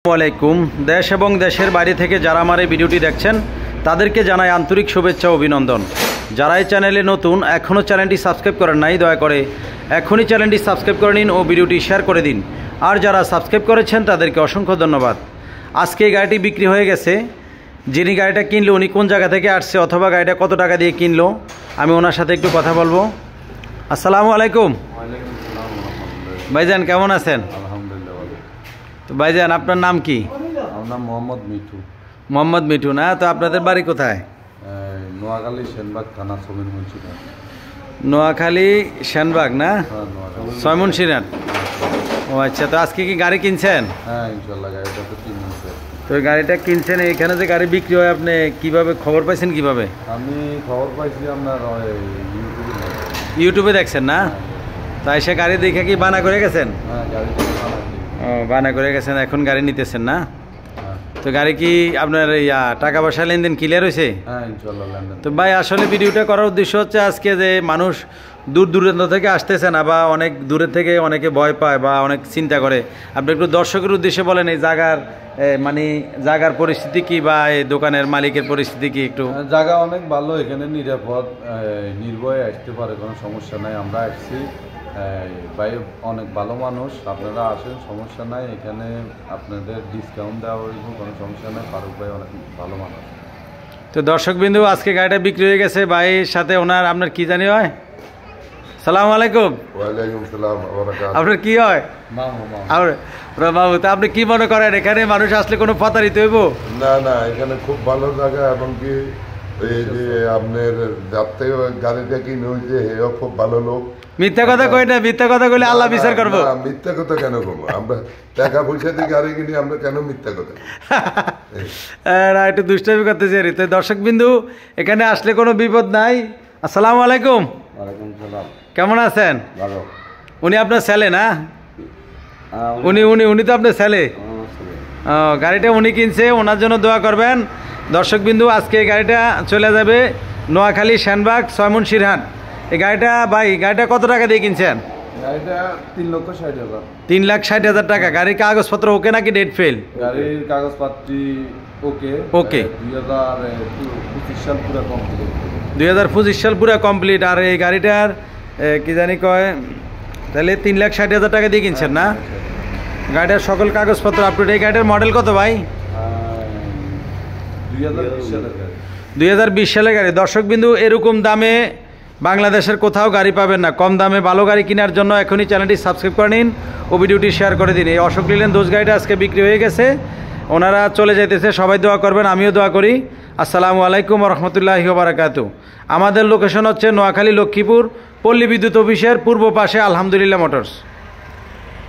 আসসালামু আলাইকুম। দেশ এবং দেশের বাইরে থেকে যারা আমার এই ভিডিওটি দেখছেন তাদেরকে জানাই আন্তরিক শুভেচ্ছা ও অভিনন্দন। যারা এই চ্যানেলে নতুন এখনও চ্যানেলটি সাবস্ক্রাইব করেন নাই, দয়া করে এখনই চ্যানেলটি সাবস্ক্রাইব করে নিন ও ভিডিওটি শেয়ার করে দিন। আর যারা সাবস্ক্রাইব করেছেন তাদেরকে অসংখ্য ধন্যবাদ। আজকে এই গাড়িটি বিক্রি হয়ে গেছে। যিনি গাড়িটা কিনলো উনি কোন জায়গা থেকে আসছে অথবা গাড়িটা কত টাকা দিয়ে কিনলো আমি ওনার সাথে একটু কথা বলবো। আসসালামু আলাইকুম। ভাইজান কেমন আছেন? তো ভাইজান আপনার নাম কি? আমার নাম মোহাম্মদ মিঠু। মোহাম্মদ মিঠু না? তো আপনাদের বাড়ি কোথায়? নোয়াখালী সেনবাগ থানা ছয়মনসিরহাট। নোয়াখালী সেনবাগ না? ছয়মনসিরহাট। ও আচ্ছা, তো আজকে কি গাড়ি কিনছেন? হ্যাঁ ইনশাল্লাহ, গাড়িটা তো কিনছে। তো গাড়িটা কিনছেন, এখানে যে গাড়ি বিক্রি হয় আপনি কিভাবে খবর পাইছেন? কিভাবে? আমি খবর পাইছি আপনার ইউটিউবে দেখছেন না? তাই সে গাড়ি দেখে কি বানা করে গেছেন? হ্যাঁ গাড়িটা ও বানা করে গেছেন, এখন গাড়ি নিতেছেন না? তো গাড়ি কি আপনার টাকা পয়সা লেনদেন ক্লিয়ার হয়েছে? হ্যাঁ ইনশাল্লাহ লেনদেন। তো ভাই আসলে ভিডিওটা করার উদ্দেশ্য হচ্ছে আজকে যে মানুষ দূর দূরান্ত থেকে আসতেছে না, বা অনেক দূরের থেকে অনেকে ভয় পায় বা অনেক চিন্তা করে, আপনি একটু দর্শকের উদ্দেশ্যে বলেন এই জায়গার মানে জায়গার পরিস্থিতি কি বা এই দোকানের মালিকের পরিস্থিতি কি একটু? জায়গা অনেক ভালো, এখানে নিরাপদ, নির্ভয়ে আসতে পারে, কোনো সমস্যা নাই। আমরা আসছি, ভাই অনেক ভালো মানুষ, আপনারা আসেন, সমস্যা নাই। এখানে আপনাদের ডিসকাউন্ট দেওয়া হইব, কোনো সমস্যা নাই। ফারুক ভাই অনেক ভালো মানুষ। তো দর্শকবিন্দু আজকে গাড়িটা বিক্রি হয়ে গেছে ভাইয়ের সাথে। আপনার কি জানি হয়? সালামু আলাইকুম। ওয়ালাইকুম সালাম। আপনার কি হয়? বাবু, তা আপনি কি মনে করেন এখানে মানুষ আসলে কোনো প্রতারিত হইব? না না, এখানে খুব ভালো জায়গা, এবং কি এই যে আপনার যাতে গাড়িটা কিনে হয়েছে হেও খুব ভালো লোক। মিথ্যা কথা কই না, মিথ্যা কথা কইলে আল্লাহ বিচার করবো। মিথ্যা কথা কেন করবো? আমরা টাকা পয়সা দিয়ে গাড়ি কিনি, আমরা কেন মিথ্যা কথা? একটু দুষ্টামি করতেছি। তো দর্শক বিন্দু এখানে আসলে কোনো বিপদ নাই। আসসালামু আলাইকুম। ওয়ালাইকুম সালাম। কেমন আছেন? ভালো। উনি আপনার ছেলে না? উনি তো আপনার ছেলে। গাড়িটা উনি কিনছে, ওনার জন্য দোয়া করবেন। দর্শক বিন্দু আজকে এই গাড়িটা চলে যাবে নোয়াখালী সেনবাগ ছয়মনসিরহাট। এই গাড়িটা ভাই, গাড়িটা কত টাকা দিয়ে কিনছেন? গাড়িটা 3,60,000। 3,60,000 টাকা। গাড়ির কাগজপত্র ওকে নাকি ডেট ফেল? গাড়ির কাগজপাতি ওকে। 2025 সাল পুরো কমপ্লিট। 2025 সাল পুরো কমপ্লিট। আর এই গাড়িটার কি জানি কয়, তাহলে 3,60,000 টাকা দিয়ে কিনছেন না? গাড়িটার সকল কাগজপত্র আপ টু ডেট। এই গাড়িটার মডেল কত ভাই? 2020 সালের গাড়ি। দর্শকবিন্দু এরকম দামে বাংলাদেশের কোথাও গাড়ি পাবেন না। কম দামে ভালো গাড়ি কেনার জন্য এখনই চ্যানেলটি সাবস্ক্রাইব করে নিন ও ভিডিওটি শেয়ার করে দিন। এই অশোক লিলেন দোষ গাড়িটা আজকে বিক্রি হয়ে গেছে, ওনারা চলে যাইতেছে। সবাই দোয়া করবেন, আমিও দোয়া করি। আসসালামু আলাইকুম রহমতুল্লাহি ওয়া বারাকাতুহু। আমাদের লোকেশন হচ্ছে নোয়াখালী লক্ষ্মীপুর পল্লী বিদ্যুৎ অফিসের পূর্ব পাশে আলহামদুলিল্লাহ মোটরস।